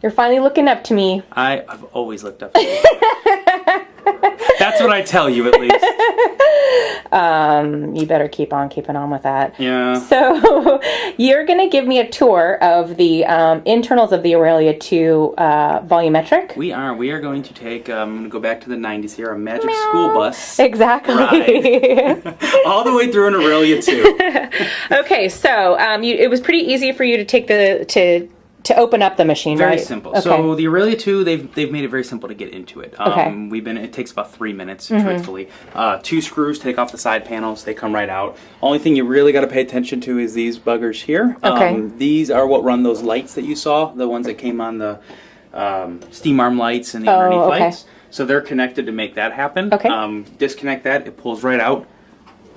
You're finally looking up to me. I've always looked up to you. That's what I tell you, at least. You better keep on keeping on with that. Yeah. So you're going to give me a tour of the internals of the Aurelia 2 volumetric. We are going to take, I'm going to go back to the 90s here, a magic school bus. Exactly. Ride. All the way through an Aurelia 2. Okay, so it was pretty easy for you to take to open up the machine, very right? Very simple. Okay. So the Aurelia 2, they've made it very simple to get into it. Okay. It takes about 3 minutes, truthfully. 2 screws take off the side panels. They come right out. Only thing you really got to pay attention to is these buggers here. Okay. These are what run those lights that you saw, the ones that came on the steam arm lights and the underneath lights. So they're connected to make that happen. Okay. Disconnect that, it pulls right out.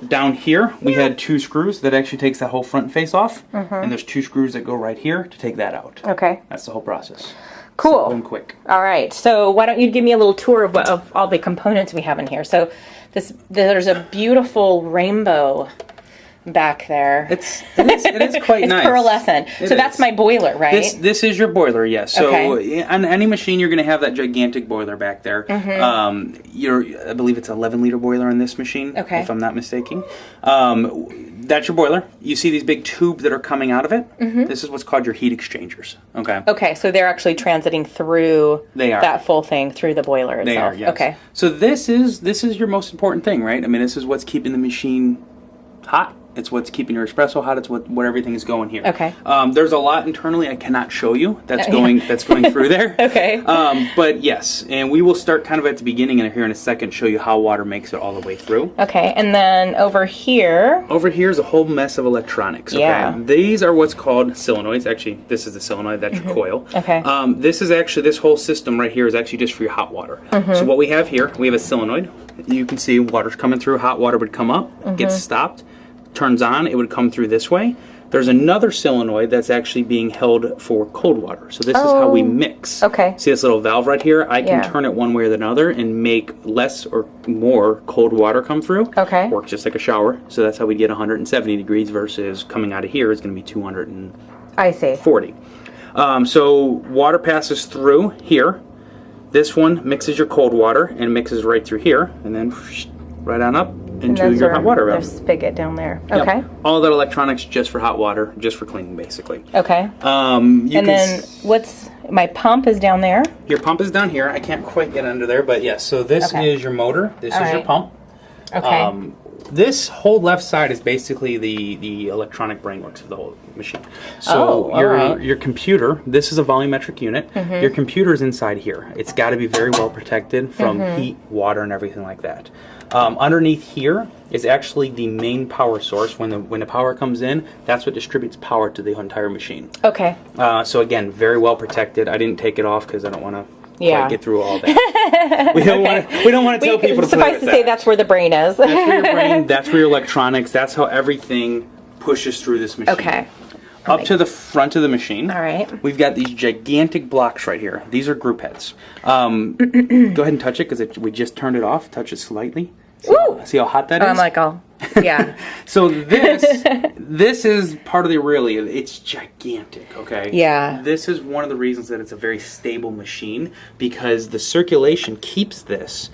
Down here, we had 2 screws that actually takes that whole front face off, and there's 2 screws that go right here to take that out. Okay. That's the whole process. Cool. Simple and quick. All right. So why don't you give me a little tour of all the components we have in here? So there's a beautiful rainbow back there. It is quite nice. It's pearlescent. So that's my boiler, right? This is your boiler, yes. So Okay. on any machine, you're going to have that gigantic boiler back there. I believe it's an 11-liter boiler on this machine, if I'm not mistaken. That's your boiler. You see these big tubes that are coming out of it? This is what's called your heat exchangers. Okay. Okay, so they're actually transiting through that full thing through the boiler itself. They are, yes. Okay. So this is your most important thing, right? I mean, this is what's keeping the machine hot. It's what's keeping your espresso hot. It's what everything is going here. Okay. There's a lot internally I cannot show you that's going through there. Okay. But yes, and we will start kind of at the beginning and here in a second show you how water makes it all the way through. Okay, and then over here. Over here is a whole mess of electronics. Okay? Yeah. These are what's called solenoids. Actually, this is the solenoid. That's your coil. Okay. This whole system right here is actually just for your hot water. So what we have here, we have a solenoid. You can see water's coming through. Hot water would come up, gets stopped. Turns on, it would come through this way. There's another solenoid that's actually being held for cold water. So this is how we mix. Okay. See this little valve right here? I can turn it one way or the other and make less or more cold water come through. Okay. Works just like a shower. So that's how we get 170 degrees versus coming out of here is going to be 240. I see. So water passes through here. This one mixes your cold water and mixes right through here. And then right on up into your hot water valve. There's spigot down there. Yep. Okay. All that electronics just for hot water, just for cleaning, basically. Okay. And then what's my pump is down there? Your pump is down here. I can't quite get under there, but yes. So this is your motor. This is your pump. Okay. This whole left side is basically the electronic brainworks of the whole machine. So your computer, this is a volumetric unit. Your computer is inside here. It's got to be very well protected from heat, water, and everything like that. Underneath here is actually the main power source. When the power comes in, that's what distributes power to the entire machine. Okay. So again, very well protected. I didn't take it off because I don't want to get through all that. We don't want to tell people to suffice to say that's where the brain is. That's where your brain. That's where your electronics. That's how everything pushes through this machine. Okay. Up to the front of the machine. All right. We've got these gigantic blocks right here. These are group heads. Go ahead and touch it because we just turned it off. Touch it slightly. See how hot that is? I'm like, yeah. So this is part of the Aurelia. It's gigantic, okay? Yeah. This is one of the reasons that it's a very stable machine because the circulation keeps this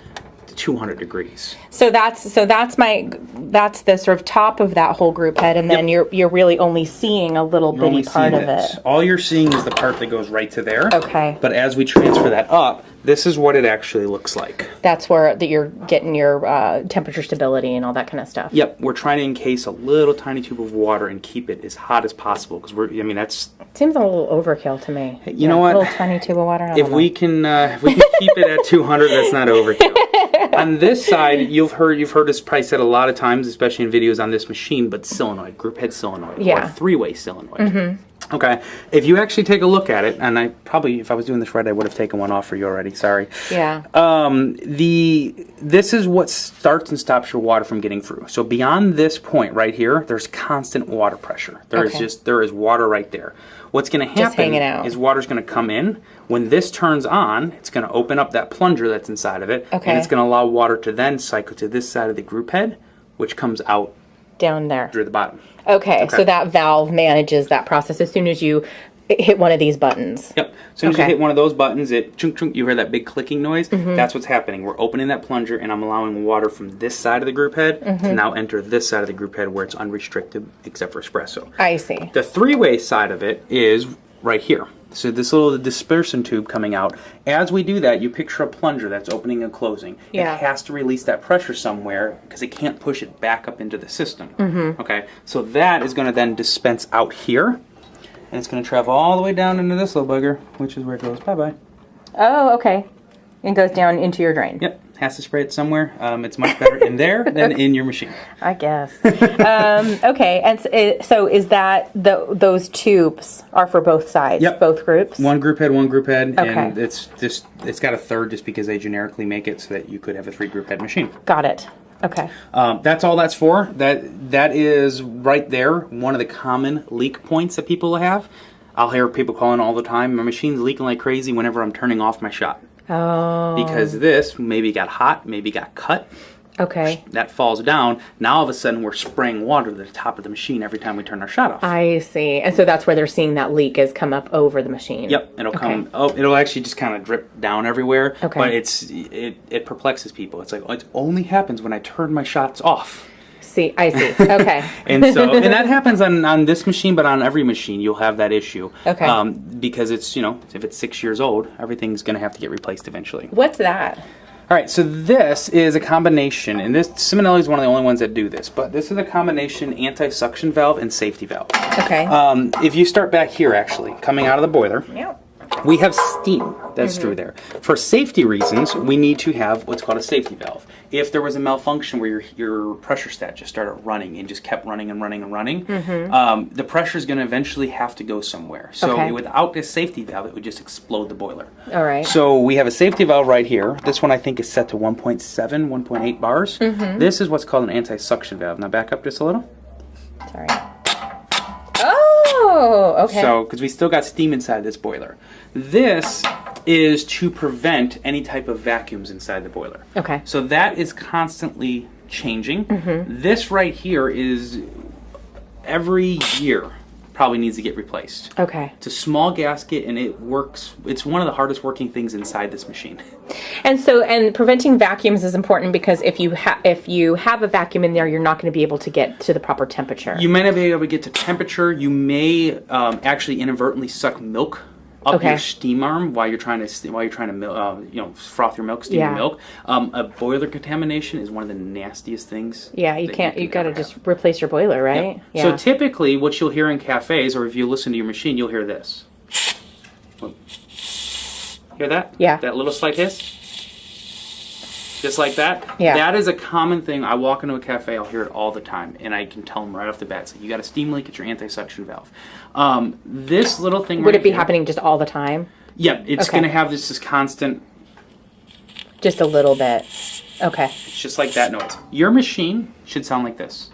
to 200 degrees. So that's the sort of top of that whole group head, and then you're really only seeing a little bitty part of it. All you're seeing is the part that goes right to there. Okay. But as we transfer that up, this is what it actually looks like. That's where you're getting your temperature stability and all that kind of stuff. Yep, we're trying to encase a little tiny tube of water and keep it as hot as possible because that's. It seems a little overkill to me. You know what? A little tiny tube of water. If we can keep it at 200, that's not overkill. On this side, you've heard us probably said a lot of times, especially in videos on this machine, but solenoid, group head solenoid, or three-way solenoid. Okay, if you actually take a look at it, and I probably, if I was doing this right, I would have taken one off for you already. Sorry. Yeah. This is what starts and stops your water from getting through. So beyond this point right here, there's constant water pressure. There is water right there. What's going to happen is water's going to come in. When this turns on, it's going to open up that plunger that's inside of it, and it's going to allow water to then cycle to this side of the group head, which comes out down there through the bottom. Okay, so that valve manages that process. As soon as you hit one of these buttons. Yep. As soon as you hit one of those buttons, it chunk chunk. You hear that big clicking noise. That's what's happening. We're opening that plunger, and I'm allowing water from this side of the group head to now enter this side of the group head where it's unrestricted, except for espresso. I see. The three-way side of it is right here. So this little dispersion tube coming out. As we do that, you picture a plunger that's opening and closing. Yeah. It has to release that pressure somewhere because it can't push it back up into the system. Okay, so that is going to then dispense out here, and it's going to travel all the way down into this little bugger, which is where it goes. Bye-bye. Oh, okay. It goes down into your drain. Yep. Has to spray it somewhere. It's much better in there than in your machine. I guess. Okay, and so is that those tubes are for both sides? Yep. Both groups. One group head, and Okay. it's got a third just because they generically make it so that you could have a 3-group head machine. Got it. Okay. That's all that's for. That is right there. One of the common leak points that people have. I'll hear people calling all the time. My machine's leaking like crazy whenever I'm turning off my shot. Oh. Because this maybe got hot, maybe got cut. Okay. That falls down. Now all of a sudden we're spraying water to the top of the machine every time we turn our shot off. I see. And so that's where they're seeing that leak is come up over the machine. Yep, it'll come. Oh, it'll actually just kind of drip down everywhere. Okay. But it perplexes people. It's like, oh, it only happens when I turn my shots off. See, I see. Okay. and that happens on this machine, but on every machine you'll have that issue. Okay. Because it's, if it's 6 years old, everything's going to have to get replaced eventually. What's that? All right, so this is a combination, and Simonelli is one of the only ones that do this, but this is a combination anti-suction valve and safety valve. Okay. If you start back here, actually, coming out of the boiler, Yep. we have steam that's through there. For safety reasons, we need to have what's called a safety valve. If there was a malfunction where your pressure stat just started running and just kept running and running and running, the pressure is going to eventually have to go somewhere. So without this safety valve, it would just explode the boiler. All right. So we have a safety valve right here. This one I think is set to 1.7, 1.8 bars. This is what's called an anti-suction valve. Now back up just a little. Sorry. Oh, okay. So, because we still got steam inside this boiler. This is to prevent any type of vacuums inside the boiler. Okay. So that is constantly changing. This right here is every year probably needs to get replaced. Okay. It's a small gasket and it works. It's one of the hardest working things inside this machine. And preventing vacuums is important because if you have a vacuum in there, you're not going to be able to get to the proper temperature. You may not be able to get to temperature. You may actually inadvertently suck milk up your steam arm while you're trying to froth your milk, steam your milk. A boiler contamination is one of the nastiest things. Yeah, you can't. You got to just replace your boiler, right? Yep. Yeah. So typically, what you'll hear in cafes, or if you listen to your machine, you'll hear this. Hear that? Yeah. That little slight hiss. Just like that. Yeah. That is a common thing. I walk into a cafe, I'll hear it all the time, and I can tell them right off the bat. So you got a steam leak at your anti-suction valve. This little thing. Would it be happening just all the time? Yeah, it's going to have this constant. Just a little bit. Okay. It's just like that noise. Your machine should sound like this.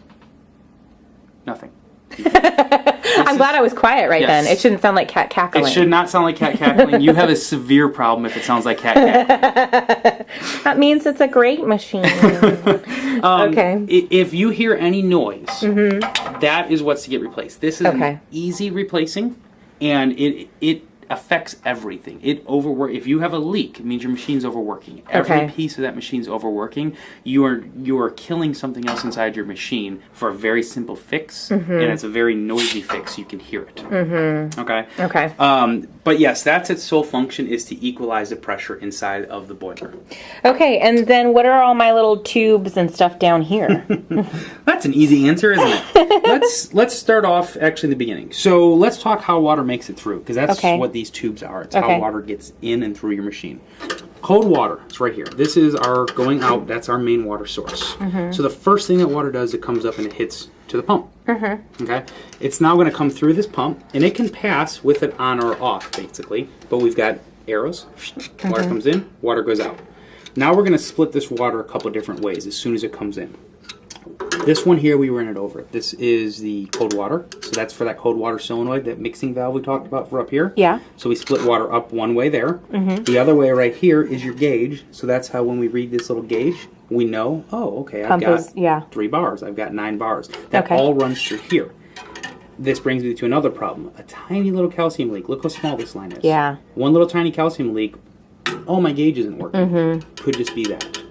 Nothing. I'm glad I was quiet then. It shouldn't sound like cat cackling. It should not sound like cat cackling. You have a severe problem if it sounds like cat cackling. That means it's a great machine. Okay. If you hear any noise, that is what's to get replaced. This is an easy replacing, and it affects everything. If you have a leak, it means your machine's overworking. Every piece of that machine's overworking. You are killing something else inside your machine for a very simple fix, and it's a very noisy fix. You can hear it. Okay. But yes, that's its sole function, is to equalize the pressure inside of the boiler. Okay, and then what are all my little tubes and stuff down here? That's an easy answer, isn't it? Let's start off actually in the beginning. So let's talk how water makes it through, because that's what these tubes are. It's how water gets in and through your machine. Cold water, it's right here. This is our going out. That's our main water source. So the first thing that water does, it comes up and it hits to the pump. Okay, it's now going to come through this pump, and it can pass with it on or off, basically. But we've got arrows. Water comes in, water goes out. Now we're going to split this water a couple different ways as soon as it comes in. This one here, we ran it over. This is the cold water. So that's for that cold water solenoid, that mixing valve we talked about for up here. Yeah. So we split water up one way there. The other way right here is your gauge. So that's how when we read this little gauge, we know, oh, okay, I've got 3 bars. I've got 9 bars. That all runs through here. this brings me to another problem. A tiny little calcium leak. Look how small this line is. Yeah. One little tiny calcium leak. Oh, my gauge isn't working. Could just be that.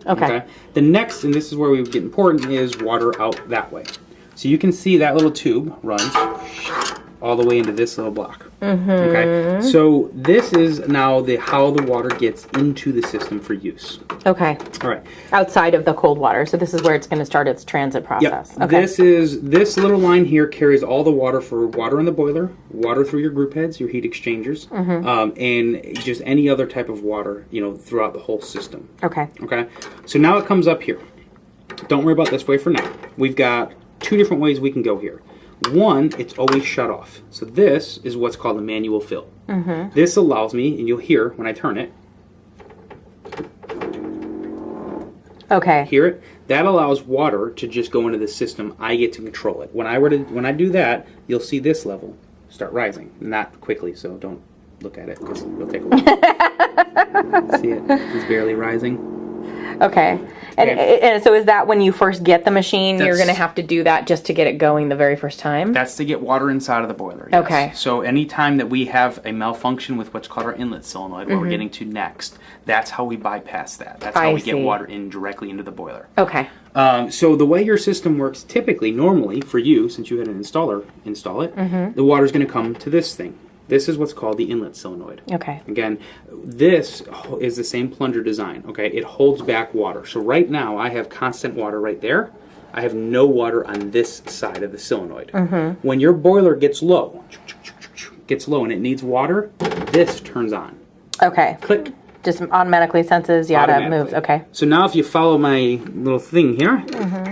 Okay. The next, and this is where we get important, is water out that way. So you can see that little tube runs all the way into this little block. Okay. So this is now how the water gets into the system for use. Okay. All right. Outside of the cold water. So this is where it's going to start its transit process. Yep. Okay. This little line here carries all the water for water in the boiler, water through your group heads, your heat exchangers, and just any other type of water, throughout the whole system. Okay. Okay. So now it comes up here. Don't worry about this way for now. We've got 2 different ways we can go here. One, it's always shut off. So this is what's called a manual fill. This allows me, and you'll hear when I turn it. Okay. Hear it? That allows water to just go into the system. I get to control it. When I do that, you'll see this level start rising. Not quickly, so don't look at it because it'll take a while. See it? It's barely rising. Okay. And so is that when you first get the machine, you're going to have to do that just to get it going the very first time? That's to get water inside of the boiler. Yes. Okay. So anytime that we have a malfunction with what's called our inlet solenoid, what we're getting to next, that's how we bypass that. That's how we get water in directly into the boiler. Okay. So the way your system works typically, normally, for you, since you had an installer install it, the water's going to come to this thing. This is what's called the inlet solenoid. Okay. Again, this is the same plunger design, okay? It holds back water. So right now, I have constant water right there. I have no water on this side of the solenoid. When your boiler gets low, and it needs water, this turns on. Okay. Click. Just automatically senses, it moves. Okay. So now if you follow my little thing here,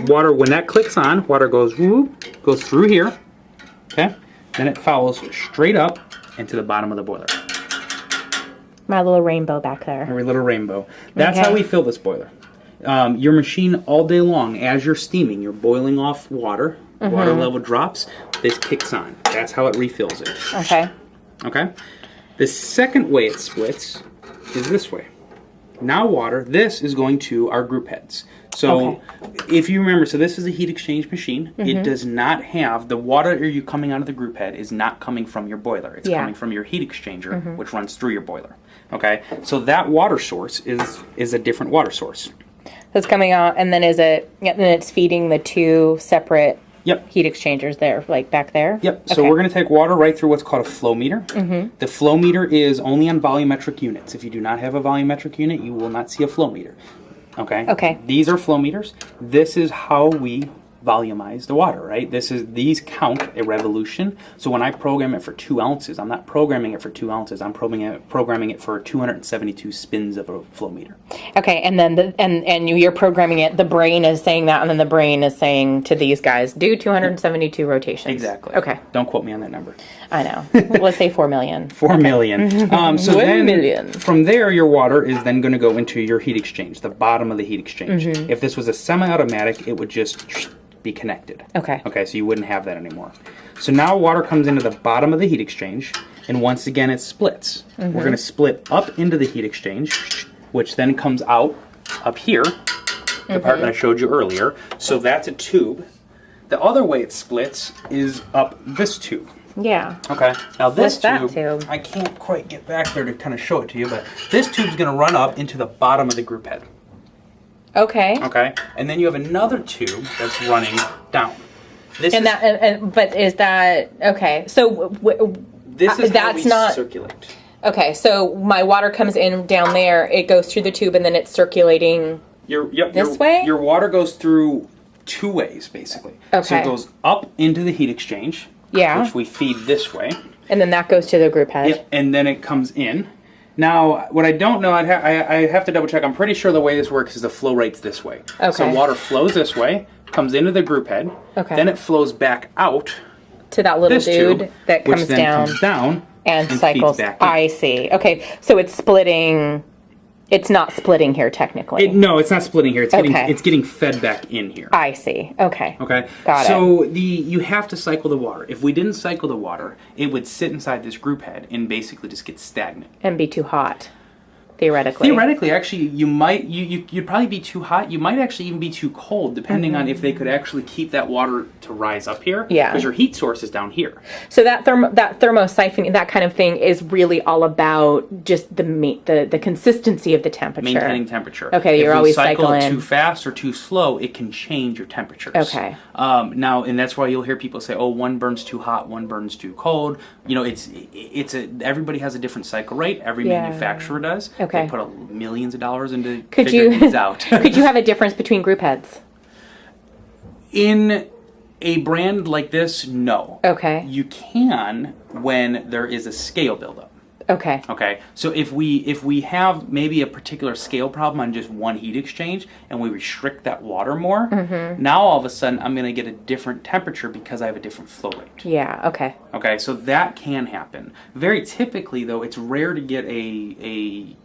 water, when that clicks on, water goes through here, okay? Then it follows straight up into the bottom of the boiler. My little rainbow back there. Every little rainbow. That's how we fill this boiler. Your machine all day long, as you're steaming, you're boiling off water. Water level drops. This kicks on. That's how it refills it. Okay. Okay. The second way it splits is this way. Now water, this is going to our group heads. So if you remember, so this is a heat exchange machine. It does not have, the water you coming out of the group head is not coming from your boiler. It's coming from your heat exchanger, which runs through your boiler. Okay? So that water source is a different water source. So it's coming out, and then then it's feeding the 2 separate heat exchangers there, like back there? Yep. So we're going to take water right through what's called a flow meter. The flow meter is only on volumetric units. If you do not have a volumetric unit, you will not see a flow meter. Okay? These are flow meters. This is how we volumize the water, right? These count a revolution. So when I program it for 2 ounces, I'm not programming it for 2 ounces. I'm programming it for 272 spins of a flow meter. Okay, and then you're programming it. The brain is saying that, and then the brain is saying to these guys, do 272 rotations. Exactly. Okay. Don't quote me on that number. I know. Let's say 4 million. 4 million. So 1 then, million. from there, your water is then going to go into your heat exchange, the bottom of the heat exchange. If this was a semi-automatic, it would just be connected. Okay. Okay, so you wouldn't have that anymore. So now water comes into the bottom of the heat exchange, and once again it splits. We're going to split up into the heat exchange, which then comes out up here, the part that I showed you earlier. So that's a tube. The other way it splits is up this tube. Yeah. Okay. Now this What's that tube? I can't quite get back there to kind of show it to you, but this tube's going to run up into the bottom of the group head. Okay. Okay. And then you have another tube that's running down. But is that okay? So this is that's how we not circulate. Okay. So my water comes in down there. It goes through the tube, and then it's circulating this way. Your water goes through 2 ways, basically. Okay. So it goes up into the heat exchange. Yeah. Which we feed this way. And then that goes to the group head. Yep. And then it comes in. Now, what I don't know, I have to double check. I'm pretty sure the way this works is the flow rate's this way. Okay. So water flows this way, comes into the group head. Okay. Then it flows back out to that little this dude tube, that which comes then down, comes down and feeds cycles. back in. I see. Okay, so it's splitting. It's not splitting here technically. No, it's not splitting here. It's Okay. getting fed back in here. I see. Okay. Okay. Got it. So you have to cycle the water. If we didn't cycle the water, it would sit inside this group head and basically just get stagnant. And be too hot. Theoretically, actually, you'd probably be too hot. You might actually even be too cold, depending on if they could actually keep that water to rise up here. Yeah. Because your heat source is down here. So that thermosiphoning, that kind of thing, is really all about just the consistency of the temperature. Maintaining temperature. Okay, you're always cycling. If you cycle cycling it too fast or too slow, it can change your temperatures. Okay. Now, and that's why you'll hear people say, "Oh, one burns too hot, one burns too cold." You know, everybody has a different cycle rate. Every manufacturer does. Okay. They put millions of dollars into figuring these out. Could you have a difference between group heads? In a brand like this, no. Okay. You can when there is a scale buildup. Okay. Okay. So if we have maybe a particular scale problem on just one heat exchange and we restrict that water more, now all of a sudden I'm going to get a different temperature because I have a different flow rate. Yeah. Okay. Okay. So that can happen. Very typically, though, it's rare to get a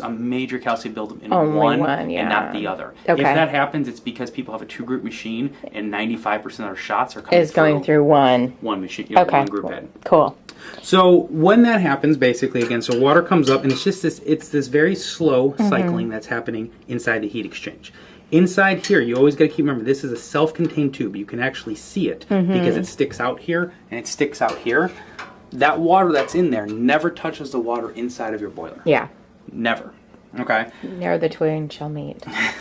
major calcium buildup in one and not the other. Okay. If that happens, it's because people have a two-group machine and 95% of their shots are going through one machine, one group head. Cool. So when that happens, basically, again, so water comes up and it's just this very slow cycling that's happening inside the heat exchange. Inside here, you always got to keep remember, this is a self-contained tube. You can actually see it because it sticks out here and it sticks out here. That water that's in there never touches the water inside of your boiler. Yeah. Never. Okay? Ne'er the twain shall meet. I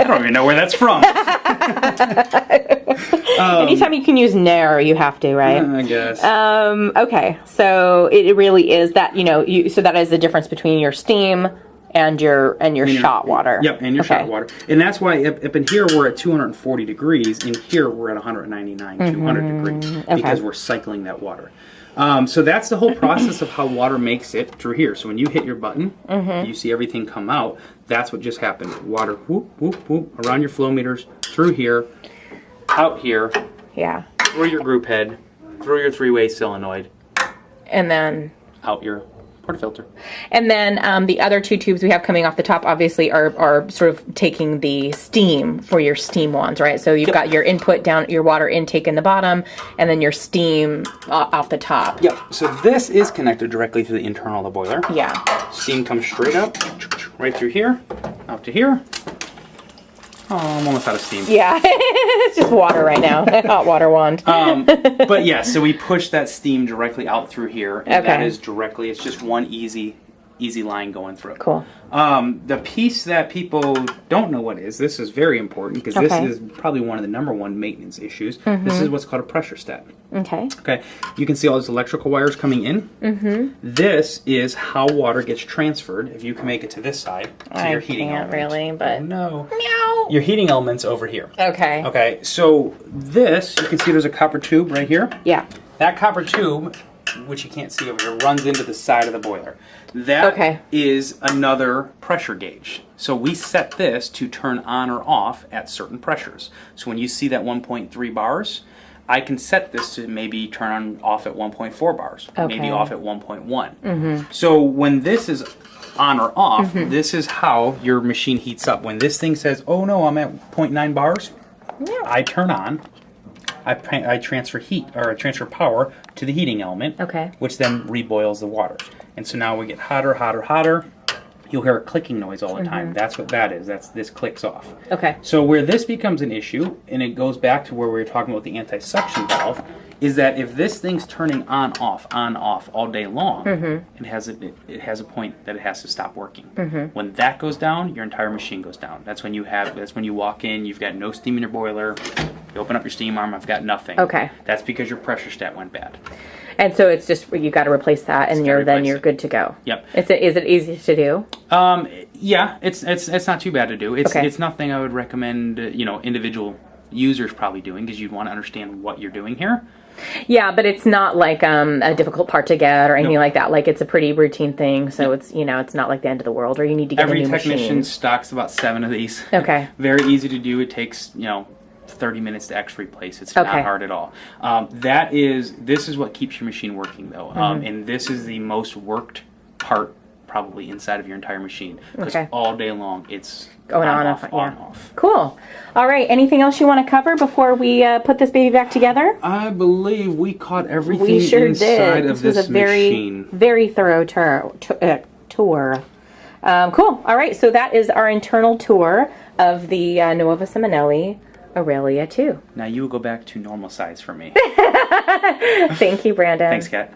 don't even know where that's from. Anytime you can use ne'er, you have to, right? I guess. Okay, so it really is that, so that is the difference between your steam and your shot water. Yep, and your shot water. And that's why up in here we're at 240 degrees, and here we're at 199, 200 degrees, because we're cycling that water. So that's the whole process of how water makes it through here. So when you hit your button, you see everything come out. That's what just happened. Water, whoop, whoop, whoop, around your flow meters, through here, out here, through your group head, through your three-way solenoid, and then out your portafilter. And then the other two tubes we have coming off the top, obviously, are sort of taking the steam for your steam ones, right? So you've got your input down, your water intake in the bottom, and then your steam off the top. Yep. So this is connected directly to the internal of the boiler. Yeah. Steam comes straight up, right through here, out to here. Oh, I'm almost out of steam. Yeah, it's just water right now. Hot water wand. But yeah, so we push that steam directly out through here. And that is directly, it's just one easy line going through. Cool. The piece that people don't know what is, this is very important because this is probably one of the number one maintenance issues. This is what's called a pressure stat. Okay. You can see all those electrical wires coming in. This is how water gets transferred. If you can make it to this side, to your heating element. Really, but no. Meow. Your heating element's over here. Okay. Okay. So this, you can see there's a copper tube right here. Yeah. That copper tube, which you can't see over here, runs into the side of the boiler. That is another pressure gauge. So we set this to turn on or off at certain pressures. So when you see that 1.3 bars, I can set this to maybe turn on off at 1.4 bars, maybe off at 1.1. So when this is on or off, this is how your machine heats up. When this thing says, oh no, I'm at 0.9 bars, I turn on. I transfer heat, or I transfer power to the heating element, which then reboils the water. And so now we get hotter, hotter, hotter. You'll hear a clicking noise all the time. That's what that is. This clicks off. Okay. So where this becomes an issue, and it goes back to where we were talking about the anti-suction valve, is that if this thing's turning on off all day long, it has a point that it has to stop working. When that goes down, your entire machine goes down. That's when you walk in, you've got no steam in your boiler. You open up your steam arm, I've got nothing. Okay. That's because your pressure stat went bad. And so it's just you got to replace that, and you're good to go. Yep. Is it easy to do? Yeah, it's not too bad to do. It's nothing I would recommend. Individual users probably doing because you'd want to understand what you're doing here. Yeah, but it's not like a difficult part to get or anything like that. Like it's a pretty routine thing, so it's it's not like the end of the world, or you need to get a new machine. Every technician stocks about 7 of these. Okay. Very easy to do. It takes 30 minutes to actually replace. It's not hard at all. This is what keeps your machine working though, and this is the most worked part probably inside of your entire machine. Because Okay. all day long, it's Going on, off, off, on, yeah. off. Cool. All right. Anything else you want to cover before we put this baby back together? I believe we caught everything We sure inside did. of This was a very, machine. very thorough tour. Cool. All right. So that is our internal tour of the Nuova Simonelli Aurelia 2. Now you will go back to normal size for me. Thank you, Brandon. Thanks, Kat.